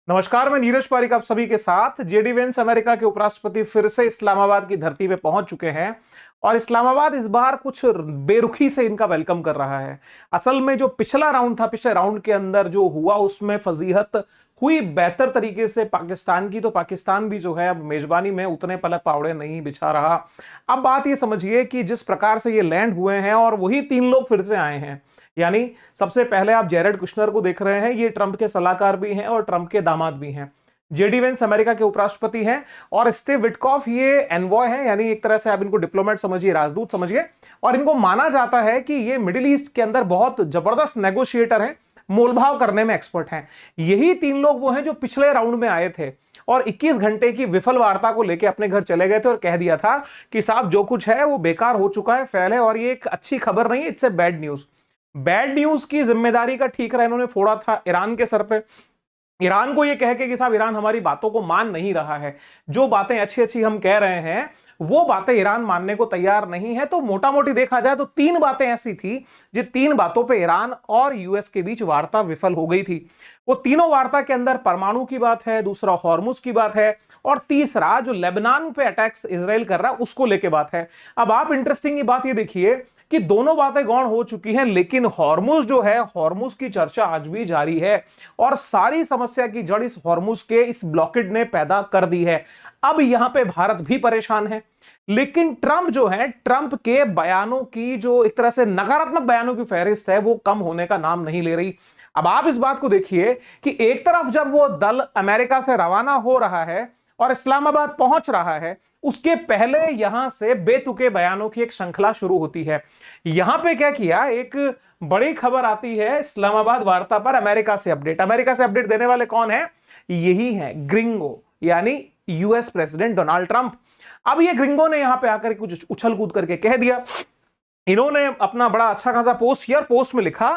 नमस्कार, मैं नीरज पारिक आप सभी के साथ। जेडी वेंस अमेरिका के उपराष्ट्रपति फिर से इस्लामाबाद की धरती पे पहुंच चुके हैं और इस्लामाबाद इस बार कुछ बेरुखी से इनका वेलकम कर रहा है। असल में जो पिछला राउंड था, पिछले राउंड के अंदर जो हुआ उसमें फजीहत हुई बेहतर तरीके से पाकिस्तान की, तो पाकिस्तान भी जो है अब मेजबानी में उतने पलक पावड़े नहीं बिछा रहा। अब बात ये समझिए कि जिस प्रकार से ये लैंड हुए हैं और वही तीन लोग फिर से आए हैं। यानी सबसे पहले आप जेरेड कुशनर को देख रहे हैं, ये ट्रंप के सलाहकार भी हैं और ट्रंप के दामाद भी हैं। जेडी वेंस अमेरिका के उपराष्ट्रपति हैं और स्टीव विटकॉफ ये एनवॉय हैं, यानी एक तरह से आप इनको डिप्लोमेट समझिए, राजदूत समझिए। और इनको माना जाता है कि ये मिडिल ईस्ट के अंदर बहुत जबरदस्त नेगोशिएटर हैं, मोलभाव करने में एक्सपर्ट हैं। यही तीन लोग वो हैं जो पिछले राउंड में आए थे और 21 घंटे की विफल वार्ता को लेकर अपने घर चले गए थे और कह दिया था कि साहब जो कुछ है वो बेकार हो चुका है, फेल है और ये एक अच्छी खबर नहीं है, it's a bad news. Bad news की जिम्मेदारी का ठीकरा इन्होंने फोड़ा था ईरान के सर पे। ईरान को यह कह के कि साहब ईरान हमारी बातों को मान नहीं रहा है, जो बातें अच्छी अच्छी हम कह रहे हैं वो बातें ईरान मानने को तैयार नहीं है। तो मोटा मोटी देखा जाए तो तीन बातें ऐसी थी जिन तीन बातों पे ईरान और यूएस के बीच वार्ता विफल हो गई थी। वो तीनों वार्ता के अंदर परमाणु की बात है, दूसरा हॉर्मुज की बात है और तीसरा जो लेबनान पे अटैक्स इजराइल कर रहा है उसको लेके बात है। अब आप इंटरेस्टिंग बात ये देखिए कि दोनों बातें गौण हो चुकी हैं, लेकिन हॉर्मुज जो है, हॉर्मुज की चर्चा आज भी जारी है और सारी समस्या की जड़ इस हॉर्मुज के इस ब्लॉकेड ने पैदा कर दी है। अब यहां पे भारत भी परेशान है, लेकिन ट्रंप जो है, ट्रंप के बयानों की जो एक तरह से नकारात्मक बयानों की फहरिस्त है वो कम होने का नाम नहीं ले रही। अब आप इस बात को देखिए कि एक तरफ जब वो दल अमेरिका से रवाना हो रहा है और इस्लामाबाद पहुंच रहा है, उसके पहले यहां से बेतुके बयानों की एक श्रृंखला शुरू होती है। यहां पे क्या किया, एक बड़ी खबर आती है इस्लामाबाद वार्ता पर, अमेरिका से अपडेट। अमेरिका से अपडेट देने वाले कौन है? यही है ग्रिंगो, यानी यूएस प्रेसिडेंट डोनाल्ड ट्रंप। अब ये ग्रिंगो ने यहां पे आकर कुछ उछल कूद करके कह दिया। इन्होंने अपना बड़ा अच्छा खासा पोस्ट किया, पोस्ट में लिखा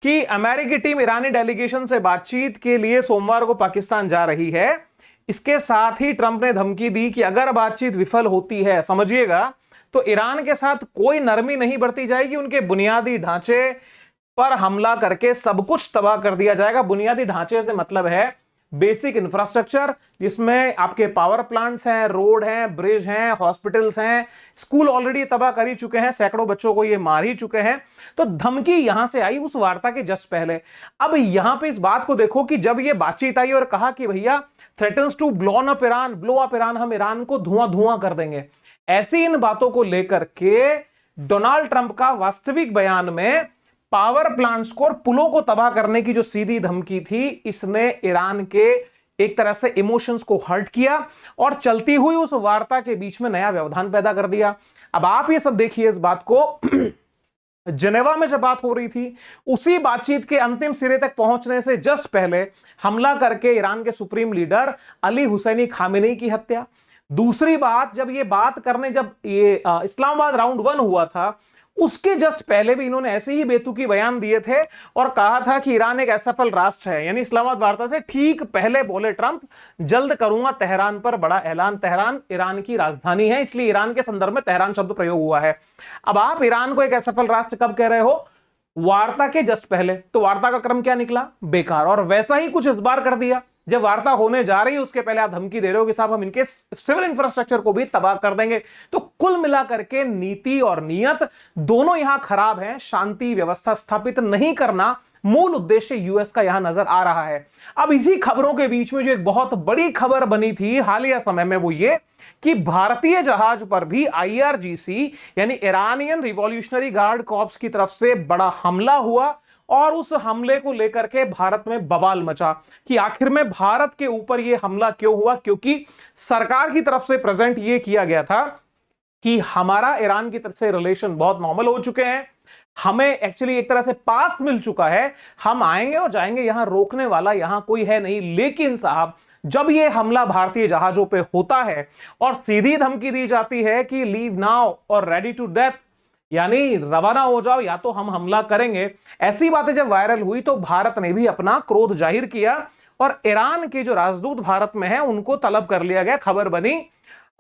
कि अमेरिकी टीम ईरानी डेलीगेशन से बातचीत के लिए सोमवार को पाकिस्तान जा रही है। इसके साथ ही ट्रंप ने धमकी दी कि अगर बातचीत विफल होती है, समझिएगा, तो ईरान के साथ कोई नरमी नहीं बरती जाएगी, उनके बुनियादी ढांचे पर हमला करके सब कुछ तबाह कर दिया जाएगा। बुनियादी ढांचे से मतलब है बेसिक इंफ्रास्ट्रक्चर, जिसमें आपके पावर प्लांट्स हैं, रोड हैं, ब्रिज हैं, हॉस्पिटल्स हैं, स्कूल ऑलरेडी तबाह कर ही चुके हैं, सैकड़ों बच्चों को ये मार ही चुके हैं। तो धमकी यहां से आई उस वार्ता के जस्ट पहले। अब यहां पे इस बात को देखो कि जब ये बातचीत आई और कहा कि भैया threatens to blow up Iran, हम ईरान को धुआं धुआं कर देंगे, ऐसी इन बातों को लेकर के डोनाल्ड ट्रंप का वास्तविक बयान में पावर प्लांट्स को और पुलों को तबाह करने की जो सीधी धमकी थी, इसने ईरान के एक तरह से इमोशंस को हर्ट किया और चलती हुई उस वार्ता के बीच में नया व्यवधान पैदा कर दिया। अब आप ये सब देखिए इस बात को जेनेवा में जब बात हो रही थी, उसी बातचीत के अंतिम सिरे तक पहुंचने से जस्ट पहले हमला करके ईरान के supreme leader Ali Hosseini Khamenei की हत्या। दूसरी बात, जब ये बात करने, जब ये इस्लामाबाद राउंड 1 हुआ था, उसके जस्ट पहले भी इन्होंने ऐसे ही बेतुकी बयान दिए थे और कहा था कि ईरान एक असफल राष्ट्र है। यानी इस्लामाबाद वार्ता से ठीक पहले बोले ट्रंप, जल्द करूंगा तेहरान पर बड़ा ऐलान। तेहरान ईरान की राजधानी है, इसलिए ईरान के संदर्भ में तेहरान शब्द प्रयोग हुआ है। अब आप ईरान को एक असफल राष्ट्र कब कह रहे हो? वार्ता के जस्ट पहले। तो वार्ता का क्रम क्या निकला? बेकार। और वैसा ही कुछ इस बार कर दिया। जब वार्ता होने जा रही है उसके पहले आप धमकी दे रहे हो कि साहब हम इनके सिविल इंफ्रास्ट्रक्चर को भी तबाह कर देंगे। तो कुल मिलाकर के नीति और नियत दोनों यहां खराब है। शांति व्यवस्था स्थापित नहीं करना मूल उद्देश्य यूएस का यहां नजर आ रहा है। अब इसी खबरों के बीच में जो एक बहुत बड़ी खबर बनी थी हालिया समय में, वो ये कि भारतीय जहाज पर भी आईआरजीसी यानी ईरानियन रिवॉल्यूशनरी गार्ड कॉर्प्स की तरफ से बड़ा हमला हुआ और उस हमले को लेकर के भारत में बवाल मचा कि आखिर में भारत के ऊपर यह हमला क्यों हुआ। क्योंकि सरकार की तरफ से प्रेजेंट यह किया गया था कि हमारा ईरान की तरफ से रिलेशन बहुत नॉर्मल हो चुके हैं, हमें एक्चुअली एक तरह से पास मिल चुका है, हम आएंगे और जाएंगे, यहां रोकने वाला यहां कोई है नहीं। लेकिन साहब, जब यह हमला भारतीय जहाजों पे होता है और सीधी धमकी दी जाती है कि लीव नाउ और रेडी टू डेथ, यानी रवाना हो जाओ या तो हम हमला करेंगे, ऐसी बातें जब वायरल हुई तो भारत ने भी अपना क्रोध जाहिर किया और ईरान के जो राजदूत भारत में हैं उनको तलब कर लिया गया। खबर बनी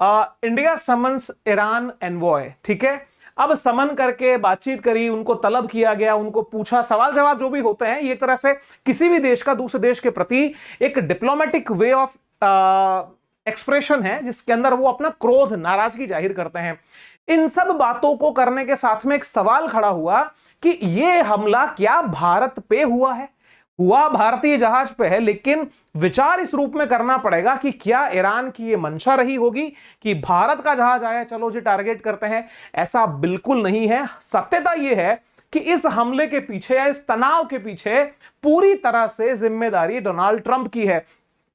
इंडिया समन्स ईरान एनवॉय। ठीक है, अब समन करके बातचीत करी, उनको तलब किया गया, उनको पूछा, सवाल जवाब जो भी होते हैं, ये एक तरह से किसी भी देश का दूसरे देश के प्रति एक डिप्लोमेटिक वे ऑफ एक्सप्रेशन है, जिसके अंदर वो अपना क्रोध, नाराजगी जाहिर करते हैं। इन सब बातों को करने के साथ में एक सवाल खड़ा हुआ कि ये हमला क्या भारत पे हुआ है? हुआ भारतीय जहाज पे है, लेकिन विचार इस रूप में करना पड़ेगा कि क्या ईरान की ये मंशा रही होगी कि भारत का जहाज आया, चलो जी टारगेट करते हैं? ऐसा बिल्कुल नहीं है। सत्यता यह है कि इस हमले के पीछे या इस तनाव के पीछे पूरी तरह से जिम्मेदारी डोनाल्ड ट्रंप की है।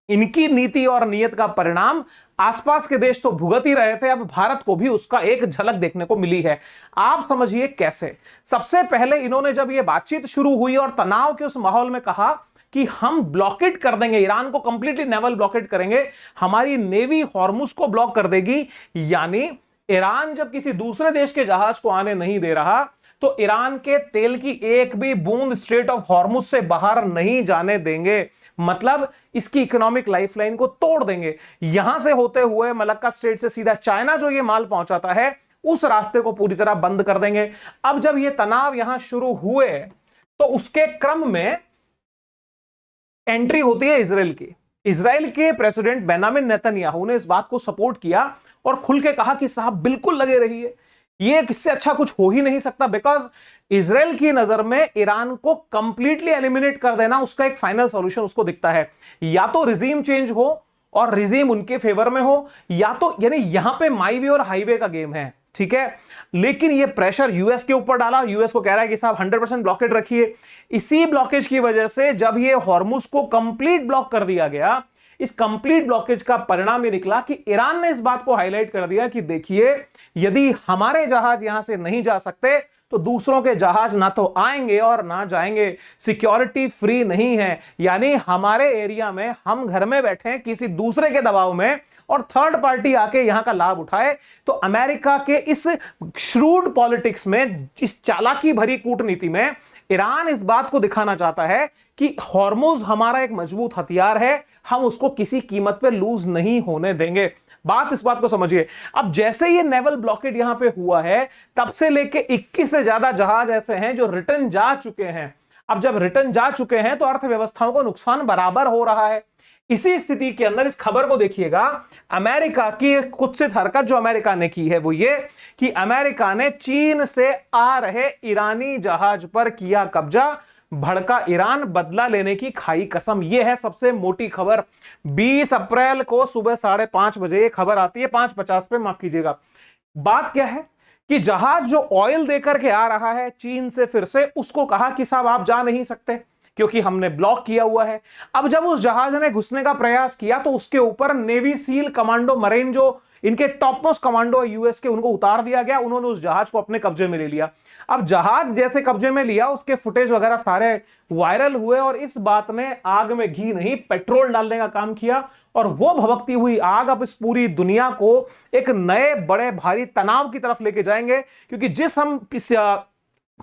इनकी नीति और नीयत का परिणाम आसपास के देश तो भुगत ही रहे थे, अब भारत को भी उसका एक झलक देखने को मिली है। आप समझिए कैसे। सबसे पहले इन्होंने जब यह बातचीत शुरू हुई और तनाव के उस माहौल में कहा कि हम ब्लॉकेट कर देंगे, ईरान को कंप्लीटली नेवल ब्लॉकेट करेंगे, हमारी नेवी हॉर्मुज को ब्लॉक कर देगी, यानी ईरान जब किसी दूसरे देश के जहाज को आने नहीं दे रहा तो ईरान के तेल की एक भी बूंद स्ट्रेट ऑफ हॉर्मुज से बाहर नहीं जाने देंगे। मतलब इसकी इकोनॉमिक लाइफलाइन को तोड़ देंगे। यहां से होते हुए मलक्का स्ट्रेट से सीधा चाइना जो ये माल पहुंचाता है, उस रास्ते को पूरी तरह बंद कर देंगे। अब जब ये तनाव यहां शुरू हुए तो उसके क्रम में एंट्री होती है इसराइल की। इसराइल के प्रेसिडेंट बेंजामिन नेतन्याहू ने इस बात को सपोर्ट किया और खुल के कहा कि साहब बिल्कुल लगे रहिए, ये किससे अच्छा कुछ हो ही नहीं सकता, बिकॉज इसराइल की नजर में ईरान को कंप्लीटली एलिमिनेट कर देना उसका एक फाइनल सॉल्यूशन उसको दिखता है। या तो रिजीम चेंज हो और रिजीम उनके फेवर में हो, या तो यानी यहां पे माई वे और हाईवे का गेम है, ठीक है। लेकिन ये प्रेशर यूएस के ऊपर डाला, यूएस को कह रहा है कि साहब 100% ब्लॉकेट रखिए। इसी ब्लॉकेज की वजह से जब ये हॉर्मुज को कंप्लीट ब्लॉक कर दिया गया, इस कंप्लीट ब्लॉकेज का परिणाम ये निकला कि ईरान ने इस बात को हाईलाइट कर दिया कि देखिए, यदि हमारे जहाज यहां से नहीं जा सकते तो दूसरों के जहाज ना तो आएंगे और ना जाएंगे। सिक्योरिटी फ्री नहीं है, यानी हमारे एरिया में हम घर में बैठे हैं किसी दूसरे के दबाव में और थर्ड पार्टी आके यहां का लाभ उठाए। तो अमेरिका के इस श्रूड पॉलिटिक्स में, इस चालाकी भरी कूटनीति में ईरान इस बात को दिखाना चाहता है कि हॉर्मुज हमारा एक मजबूत हथियार है, हम उसको किसी कीमत पे लूज नहीं होने देंगे। बात इस बात को समझिए। अब जैसे ये नेवल ब्लॉकेड यहां पे हुआ है, तब से लेके 21 से ज्यादा जहाज ऐसे हैं जो रिटर्न जा चुके हैं। अब जब रिटर्न जा चुके हैं तो अर्थव्यवस्थाओं को नुकसान बराबर हो रहा है। इसी स्थिति के अंदर इस खबर को देखिएगा, अमेरिका की कुत्सित हरकत जो अमेरिका ने की है वो ये कि अमेरिका ने चीन से आ रहे ईरानी जहाज पर किया कब्जा, भड़का ईरान, बदला लेने की खाई कसम। यह है सबसे मोटी खबर। 20 अप्रैल को सुबह 5:30 बजे ये खबर आती है, 5:50 पे, माफ कीजिएगा। बात क्या है कि जहाज जो ऑयल देकर के आ रहा है चीन से, फिर से उसको कहा कि साहब आप जा नहीं सकते क्योंकि हमने ब्लॉक किया हुआ है। अब जब उस जहाज ने घुसने का प्रयास किया तो उसके ऊपर नेवी सील कमांडो, मरीन जो इनके टॉप मोस्ट कमांडो यूएस के, उनको उतार दिया गया। उन्होंने उस जहाज को अपने कब्जे में ले लिया। अब जहाज जैसे कब्जे में लिया, उसके फुटेज वगैरह सारे वायरल हुए और इस बात ने आग में घी नहीं पेट्रोल डालने का काम किया। और वो भभकती हुई आग अब इस पूरी दुनिया को एक नए बड़े भारी तनाव की तरफ लेके जाएंगे, क्योंकि जिस हम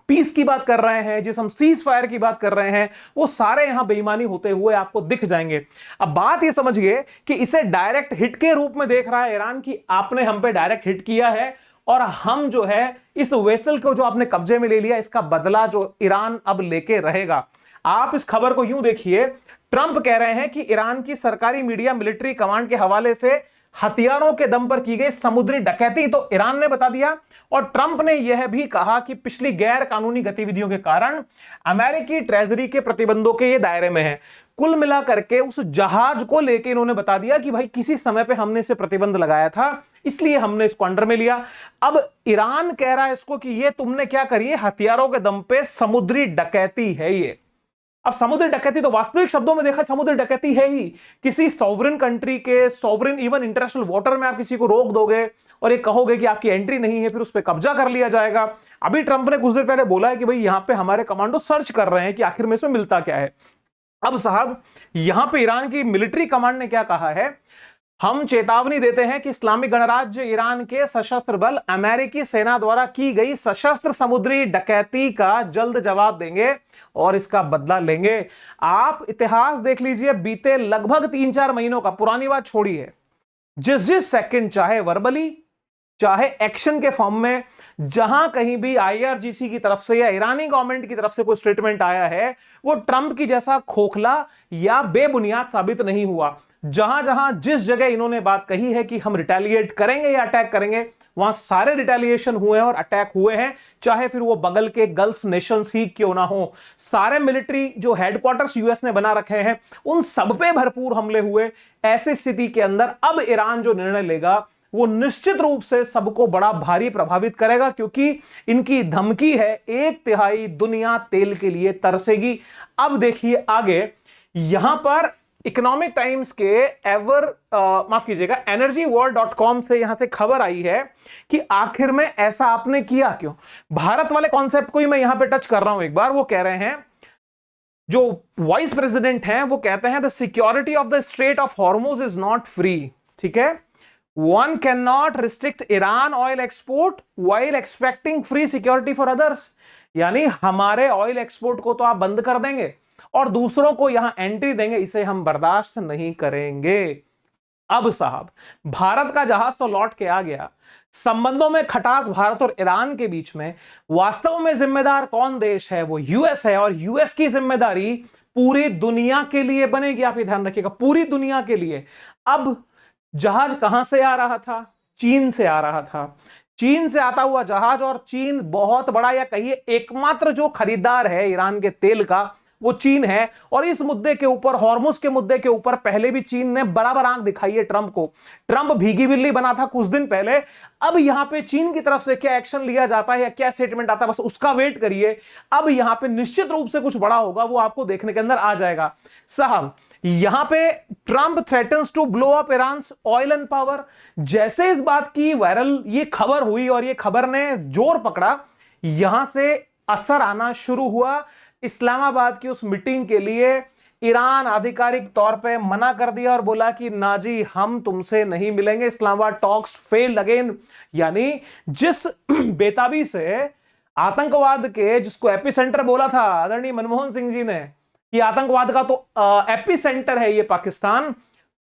पीस की बात कर रहे हैं, जिस हम सीज फायर की बात कर रहे हैं, वो सारे यहां बेईमानी होते हुए आपको दिख जाएंगे। अब बात ये समझिए कि इसे डायरेक्ट हिट के रूप में देख रहा है ईरान की, आपने हम पे डायरेक्ट हिट किया है और हम जो है इस वेसल को जो आपने कब्जे में ले लिया, इसका बदला जो ईरान अब लेके रहेगा। आप इस खबर को यूं देखिए, ट्रंप कह रहे हैं कि ईरान की सरकारी मीडिया मिलिट्री कमांड के हवाले से हथियारों के दम पर की गई समुद्री डकैती तो ईरान ने बता दिया। और ट्रंप ने यह भी कहा कि पिछली गैर कानूनी गतिविधियों के कारण अमेरिकी ट्रेजरी के प्रतिबंधों के ये दायरे में है। कुल मिलाकर के उस जहाज को लेकर इन्होंने बता दिया कि भाई किसी समय पे हमने इसे प्रतिबंध लगाया था, इसलिए हमने इसको अंडर में लिया। अब ईरान कह रहा है इसको कि ये तुमने क्या करी है, हथियारों के दम पे समुद्री डकैती है ये। अब समुद्री डकैती तो वास्तविक शब्दों में देखा समुद्री डकैती है ही। किसी सॉवरेन कंट्री के, सॉवरेन इवन इंटरनेशनल वाटर में आप किसी को रोक दोगे और ये कहोगे कि आपकी एंट्री नहीं है, फिर उस पर कब्जा कर लिया जाएगा। अभी ट्रंप ने कुछ देर पहले बोला है कि भाई यहां पे हमारे कमांडो सर्च कर रहे हैं कि आखिर में इसमें मिलता क्या है। अब साहब यहां पे ईरान की मिलिट्री कमांड ने क्या कहा है, हम चेतावनी देते हैं कि इस्लामिक गणराज्य ईरान के सशस्त्र बल अमेरिकी सेना द्वारा की गई सशस्त्र समुद्री डकैती का जल्द जवाब देंगे और इसका बदला लेंगे। आप इतिहास देख लीजिए, बीते लगभग 3-4 महीनों का, पुरानी बात छोड़िए, जिस सेकंड चाहे वर्बली चाहे एक्शन के फॉर्म में, जहां कहीं भी आईआरजीसी की तरफ से या ईरानी गवर्नमेंट की तरफ से कोई स्टेटमेंट आया है, वो ट्रंप की जैसा खोखला या बेबुनियाद साबित नहीं हुआ। जहां जहां जिस जगह इन्होंने बात कही है कि हम रिटेलिएट करेंगे या अटैक करेंगे, वहां सारे रिटेलिएशन हुए हैं और अटैक हुए हैं, चाहे फिर वो बगल के गल्फ नेशंस ही क्यों ना हो। सारे मिलिट्री जो हेडक्वार्टर्स यूएस ने बना रखे हैं, उन सब पे भरपूर हमले हुए। ऐसी स्थिति के अंदर अब ईरान जो निर्णय लेगा वो निश्चित रूप से सबको बड़ा भारी प्रभावित करेगा, क्योंकि इनकी धमकी है 1/3 दुनिया तेल के लिए तरसेगी। अब देखिए आगे, यहां पर इकोनॉमिक टाइम्स के माफ कीजिएगा, energyworld.com से यहां से खबर आई है कि आखिर में ऐसा आपने किया क्यों। भारत वाले कॉन्सेप्ट को ही मैं यहां पे टच कर रहा हूं एक बार। वो कह रहे हैं, जो वाइस प्रेसिडेंट हैं वो कहते हैं, the security of the straight of Hormuz is not free. ठीक है, one can not restrict Iran oil export while expecting free security for others. यानी हमारे ऑयल एक्सपोर्ट को तो आप बंद कर देंगे और दूसरों को यहां एंट्री देंगे, इसे हम बर्दाश्त नहीं करेंगे। अब साहब, भारत का जहाज तो लौट के आ गया। संबंधों में खटास भारत और ईरान के बीच में वास्तव में जिम्मेदार कौन देश है? वो यूएस है, और यूएस की जिम्मेदारी पूरी दुनिया के लिए बनेगी। आप ये ध्यान रखिएगा, पूरी दुनिया के लिए। अब जहाज कहां से आ रहा था? चीन से आ रहा था। चीन से आता हुआ जहाज, और चीन बहुत बड़ा, या कहिए एकमात्र जो खरीदार है ईरान के तेल का, वो चीन है। और इस मुद्दे के ऊपर, हॉर्मुज के मुद्दे के ऊपर, पहले भी चीन ने बराबर आंख दिखाई है ट्रंप को। ट्रंप भीगी बिल्ली बना था कुछ दिन पहले। अब यहां पे चीन की तरफ से क्या एक्शन लिया जाता है या क्या स्टेटमेंट आता है, बस उसका वेट करिए। अब यहां पे निश्चित रूप से कुछ बड़ा होगा, वो आपको देखने के अंदर आ जाएगा। साहब, यहां पे Trump threatens to blow up Iran's oil and power. जैसे इस बात की वायरल ये खबर हुई और ये खबर ने जोर पकड़ा, यहां से असर आना शुरू हुआ। इस्लामाबाद की उस मीटिंग के लिए ईरान आधिकारिक तौर पे मना कर दिया और बोला कि ना जी, हम तुमसे नहीं मिलेंगे। Islamabad talks failed again. यानी जिस बेताबी से आतंकवाद के, जिसको एपिसेंटर बोला था आदरणीय मनमोहन सिंह जी ने कि आतंकवाद का तो एपिसेंटर है ये पाकिस्तान,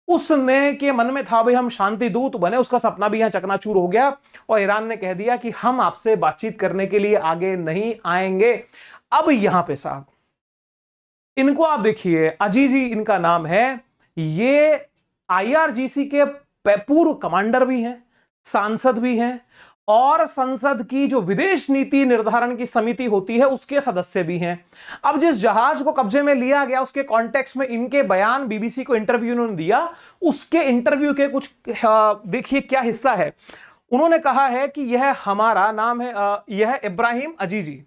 उसने के मन में था भाई हम शांति दूत बने, उसका सपना भी यहां चकनाचूर हो गया। और ईरान ने कह दिया कि हम आपसे बातचीत करने के लिए आगे नहीं आएंगे। अब यहां पे साहब, इनको आप देखिए, अजीजी इनका नाम है। ये आईआरजीसी के पूर्व कमांडर भी हैं, सांसद भी हैं, और संसद की जो विदेश नीति निर्धारण की समिति होती है उसके सदस्य भी हैं। अब जिस जहाज को कब्जे में लिया गया, उसके कॉन्टेक्स्ट में इनके बयान, बीबीसी को इंटरव्यू उन्होंने दिया, उसके इंटरव्यू के कुछ देखिए क्या हिस्सा है। उन्होंने कहा है कि यह हमारा नाम है, यह इब्राहिम अजीजी,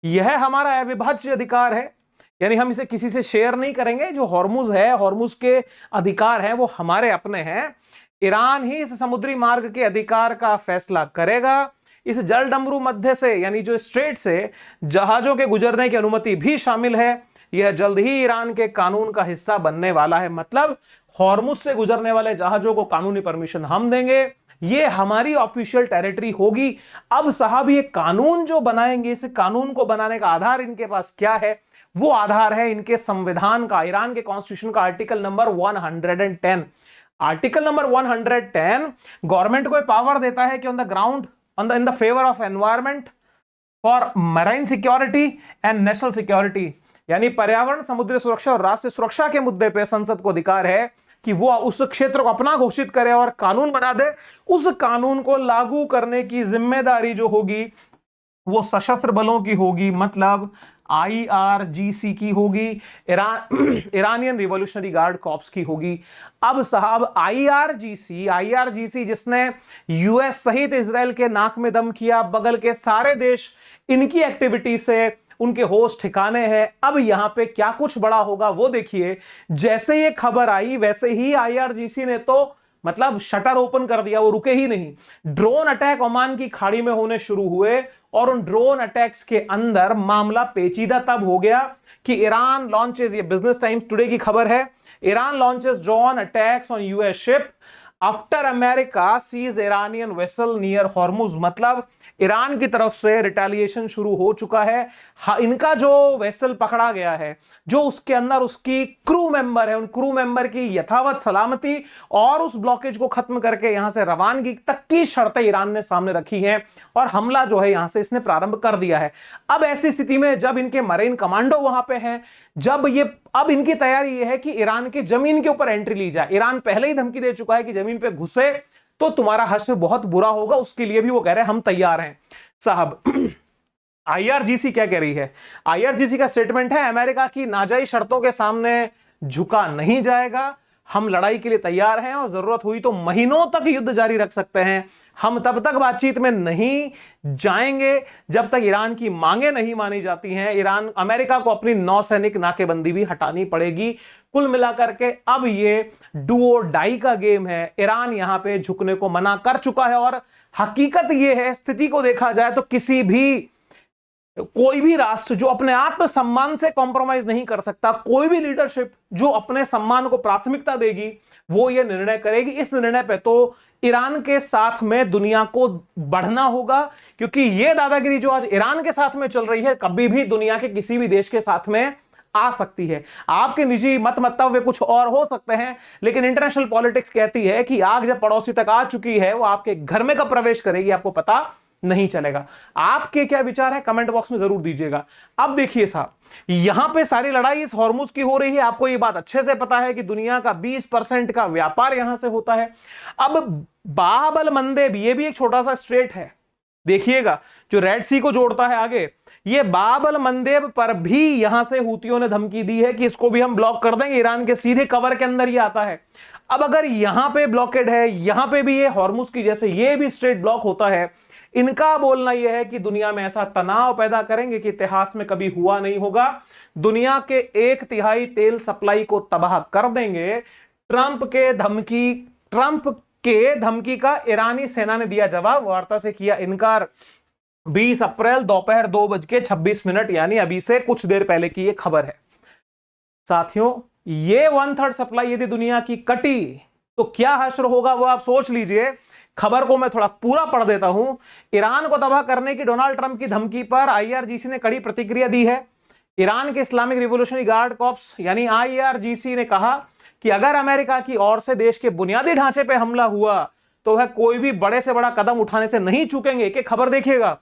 यह हमारा अविभाज्य अधिकार है, यानी हम इसे किसी से शेयर नहीं करेंगे। जो हॉर्मुज है, हॉर्मुज के अधिकार हैं, वो हमारे अपने हैं। ईरान ही इस समुद्री मार्ग के अधिकार का फैसला करेगा। इस जल डमरू मध्य से, यानी जो स्ट्रेट से जहाजों के गुजरने की अनुमति भी शामिल है। यह जल्द ही ईरान के कानून का हिस्सा बनने वाला है। मतलब हॉर्मुज से गुजरने वाले जहाजों को कानूनी परमिशन हम देंगे, ये हमारी ऑफिशियल टेरिटरी होगी। अब साहब, ये कानून जो बनाएंगे, इस कानून को बनाने का आधार इनके पास क्या है? वो आधार है इनके संविधान का, ईरान के कॉन्स्टिट्यूशन का article number 110। Article number 110 government को पावर देता है कि on the ground, in the favour of environment, for marine security and national security, यानी पर्यावरण, समुद्री सुरक्षा और राष्ट्रीय सुरक्षा के मुद्दे पे संसद को अधिकार है कि वो उस क्षेत्र को अपना घोषित करे और कानून बना दे। उस कानून को लागू करने की जिम्मेदारी जो होगी वो सशस्त्र बलों की होगी, मतलब आईआरजीसी की होगी, ईरानियन रिवॉल्यूशनरी गार्ड कॉर्प्स की होगी। अब साहब, आईआरजीसी जिसने यूएस सहित इजराइल के नाक में दम किया, बगल के सारे देश इनकी एक्टिविटी से उनके होश ठिकाने हैं। अब यहां पे क्या कुछ बड़ा होगा वो देखिए। जैसे ये खबर आई वैसे ही आईआरजीसी ने तो मतलब शटर ओपन कर दिया, वो रुके ही नहीं। ड्रोन अटैक ओमान की खाड़ी में होने शुरू हुए, और उन ड्रोन अटैक्स के अंदर मामला पेचीदा तब हो गया कि ईरान लॉन्चेस, ये बिजनेस टाइम्स टुडे की खबर है, Iran launches drone attacks on US ship after America seize Iranian vessel near Hormuz. मतलब ईरान की तरफ से रिटेलिएशन शुरू हो चुका है। इनका जो वेसल पकड़ा गया है, जो उसके अंदर उसकी क्रू मेंबर है, उन क्रू मेंबर की यथावत सलामती और उस ब्लॉकेज को खत्म करके यहां से रवानगी तक की शर्तें ईरान ने सामने रखी हैं और हमला जो है यहां से इसने प्रारंभ कर दिया है। अब ऐसी स्थिति में जब इनके मरीन कमांडो वहां पे हैं, अब इनकी तैयारी यह है कि ईरान की जमीन के ऊपर एंट्री ली जाए। ईरान पहले ही धमकी दे चुका है कि जमीन पे घुसे तो तुम्हारा हश्र बहुत बुरा होगा, उसके लिए भी वो कह रहे हैं हम तैयार हैं। साहब आईआरजीसी क्या कह रही है? आईआरजीसी का स्टेटमेंट है, अमेरिका की नाजायज शर्तों के सामने झुका नहीं जाएगा, हम लड़ाई के लिए तैयार हैं और जरूरत हुई तो महीनों तक युद्ध जारी रख सकते हैं। हम तब तक बातचीत में नहीं जाएंगे जब तक ईरान की मांगे नहीं मानी जाती हैं। अमेरिका को अपनी नौसैनिक नाकेबंदी भी हटानी पड़ेगी। कुल मिलाकर के अब ये डू और डाई का गेम है। ईरान यहां पे झुकने को मना कर चुका है और हकीकत यह है, स्थिति को देखा जाए तो कोई भी राष्ट्र जो अपने आत्मसम्मान से कॉम्प्रोमाइज नहीं कर सकता, कोई भी लीडरशिप जो अपने सम्मान को प्राथमिकता देगी, वो ये निर्णय करेगी। इस निर्णय पे तो ईरान के साथ में दुनिया को बढ़ना होगा, क्योंकि ये दादागिरी जो आज ईरान के साथ में चल रही है कभी भी दुनिया के किसी भी देश के साथ में आ सकती है। आपके निजी मतवत्तव्य कुछ और हो सकते हैं, लेकिन इंटरनेशनल पॉलिटिक्स कहती है कि आग जब पड़ोसी तक आ चुकी है वो आपके घर में कब प्रवेश करेगी आपको पता नहीं चलेगा। आपके क्या विचार है कमेंट बॉक्स में जरूर दीजिएगा। अब देखिए साहब, यहां पे सारी लड़ाई इस हॉर्मुज की हो रही है। आपको ये बात अच्छे से पता है कि दुनिया का 20% का व्यापार यहां से होता है। अब बाब अल मंदेब, ये भी एक छोटा सा स्ट्रेट है, देखिएगा, जो रेड सी को जोड़ता है आगे, ये बाब अल मंदेब पर भी यहां से हूतियों ने धमकी दी है कि इसको भी हम ब्लॉक कर देंगे। ईरान के सीधे कवर के अंदर ये आता है। अब अगर यहां पे ब्लॉकेड है, यहां पे भी ये हॉर्मुज की जैसे ये भी स्ट्रेट ब्लॉक होता है, इनका बोलना यह है कि दुनिया में ऐसा तनाव पैदा करेंगे कि इतिहास में कभी हुआ नहीं होगा। दुनिया के 1/3 तेल सप्लाई को तबाह कर देंगे। ट्रंप के धमकी का ईरानी सेना ने दिया जवाब, वार्ता से किया इनकार। 20 अप्रैल दोपहर 2:26, यानी अभी से कुछ देर पहले की यह खबर है। साथियों, ये 1/3 सप्लाई यदि दुनिया की कटी तो क्या हश्र होगा वो आप सोच लीजिए। खबर को मैं थोड़ा पूरा पढ़ देता हूं। ईरान को तबाह करने की डोनाल्ड ट्रंप की धमकी पर आईआरजीसी ने कड़ी प्रतिक्रिया दी है। ईरान के इस्लामिक रिवॉल्यूशनरी गार्ड कॉर्प्स यानी आईआरजीसी ने कहा कि अगर अमेरिका की ओर से देश के बुनियादी ढांचे पर हमला हुआ तो वह कोई भी बड़े से बड़ा कदम उठाने से नहीं चूकेंगे। कि खबर देखिएगा,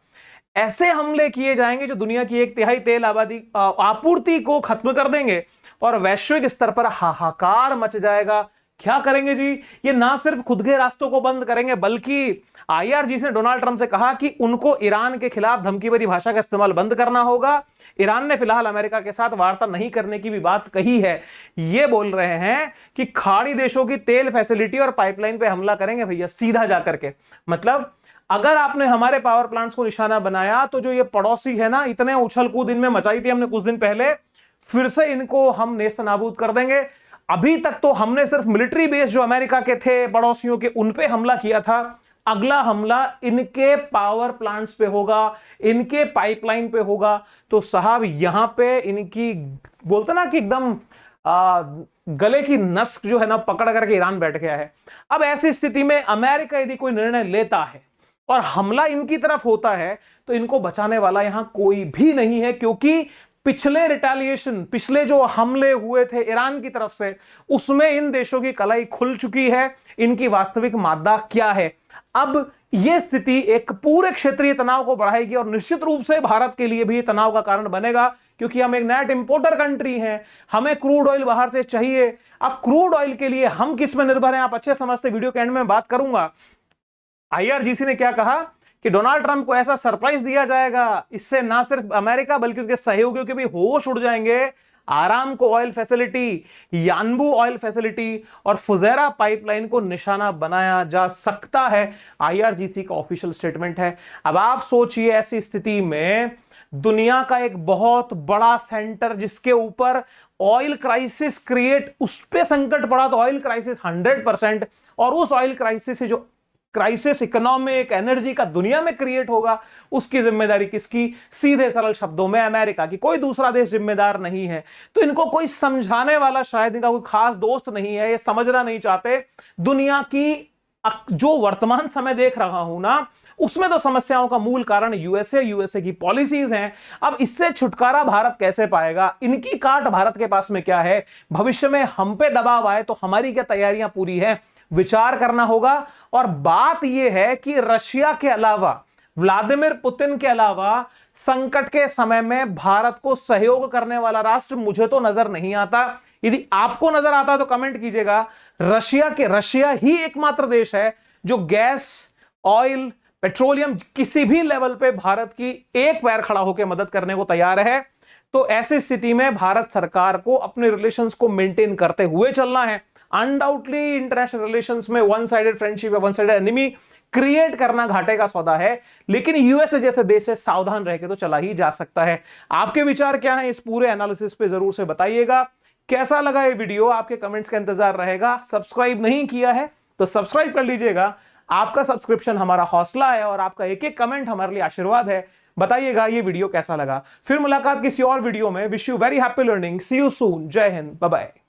ऐसे हमले किए जाएंगे जो दुनिया की 1/3 तेल आपूर्ति को खत्म कर देंगे और वैश्विक स्तर पर हाहाकार मच जाएगा। क्या करेंगे जी? ये ना सिर्फ खुद के रास्तों को बंद करेंगे, बल्कि आईआरजीसी ने डोनाल्ड ट्रंप से कहा कि उनको ईरान के खिलाफ धमकी भरी भाषा का इस्तेमाल बंद करना होगा। ईरान ने फिलहाल अमेरिका के साथ वार्ता नहीं करने की भी बात कही है। ये बोल रहे हैं कि खाड़ी देशों की तेल फैसिलिटी और पाइपलाइन पे हमला करेंगे भैया, सीधा जाकर के। मतलब अगर आपने हमारे पावर प्लांट्स को निशाना बनाया तो जो ये पड़ोसी है ना, इतने उछल कूद इनमें मचाई थी हमने कुछ दिन पहले, फिर से इनको हम नेस्त नाबूद कर देंगे। अभी तक तो हमने सिर्फ मिलिट्री बेस जो अमेरिका के थे पड़ोसियों के, उन पे हमला किया था। अगला हमला इनके पावर प्लांट्स पे होगा, इनके पाइपलाइन पे होगा। तो साहब यहां पे इनकी बोलते ना कि एकदम गले की नस जो है ना पकड़ करके ईरान बैठ गया है। अब ऐसी स्थिति में अमेरिका यदि कोई निर्णय लेता है और हमला इनकी तरफ होता है तो इनको बचाने वाला यहां कोई भी नहीं है, क्योंकि पिछले जो हमले हुए थे ईरान की तरफ से, उसमें इन देशों की कलाई खुल चुकी है, इनकी वास्तविक मादा क्या है। अब यह स्थिति एक पूरे क्षेत्रीय तनाव को बढ़ाएगी और निश्चित रूप से भारत के लिए भी तनाव का कारण बनेगा, क्योंकि हम एक नेट इंपोर्टर कंट्री हैं, हमें क्रूड ऑयल बाहर से चाहिए। अब क्रूड ऑयल के लिए हम किस में निर्भर हैं आप अच्छे समझते, वीडियो के एंड में बात करूंगा। आईआरजीसी ने क्या कहा कि डोनाल्ड ट्रंप को ऐसा सरप्राइज दिया जाएगा, इससे ना सिर्फ अमेरिका बल्कि उसके सहयोगियों के भी होश उड़ जाएंगे। Aramco oil facility, Yanbu oil facility और फुजेरा पाइपलाइन को निशाना बनाया जा सकता है। आईआरजीसी का ऑफिशियल स्टेटमेंट है। अब आप सोचिए, ऐसी स्थिति में दुनिया का एक बहुत बड़ा सेंटर जिसके ऊपर ऑयल क्राइसिस क्रिएट, उस पे संकट पड़ा तो ऑयल क्राइसिस 100%, और उस ऑयल क्राइसिस से जो क्राइसिस इकोनॉमिक एनर्जी का दुनिया में क्रिएट होगा, उसकी जिम्मेदारी किसकी? सीधे सरल शब्दों में अमेरिका की। कोई दूसरा देश जिम्मेदार नहीं है। तो इनको कोई समझाने वाला शायद इनका कोई खास दोस्त नहीं है, ये समझना नहीं चाहते। दुनिया की जो वर्तमान समय देख रहा हूं ना, उसमें तो समस्याओं का मूल कारण यूएसए की पॉलिसीज हैं। अब इससे छुटकारा भारत कैसे पाएगा, इनकी काट भारत के पास में क्या है, भविष्य में हम पे दबाव आए तो हमारी क्या तैयारियां पूरी है, विचार करना होगा। और बात यह है कि रशिया के अलावा, व्लादिमीर पुतिन के अलावा संकट के समय में भारत को सहयोग करने वाला राष्ट्र मुझे तो नजर नहीं आता। यदि आपको नजर आता है तो कमेंट कीजिएगा। रशिया ही एकमात्र देश है जो गैस, ऑयल, पेट्रोलियम किसी भी लेवल पे भारत की एक पैर खड़ा होकर मदद करने को तैयार है। तो ऐसी स्थिति में भारत सरकार को अपने रिलेशंस को मेंटेन करते हुए चलना है। अनडाउटली इंटरनेशनल रिलेशंस में वन साइडेड फ्रेंडशिप या वन साइडेड एनिमी क्रिएट करना घाटे का सौदा है, लेकिन यूएसए जैसे देश से सावधान रह के तो चला ही जा सकता है। आपके विचार क्या हैं इस पूरे एनालिसिस पे जरूर से बताइएगा। कैसा लगा ये वीडियो, आपके कमेंट्स का इंतजार रहेगा। सब्सक्राइब नहीं किया है तो सब्सक्राइब कर लीजिएगा। आपका सब्सक्रिप्शन हमारा हौसला है और आपका एक एक कमेंट हमारे लिए आशीर्वाद है। बताइएगा ये वीडियो कैसा लगा। फिर मुलाकात किसी और वीडियो में। Wish you very happy learning. See you soon. Jai Hind. Bye bye.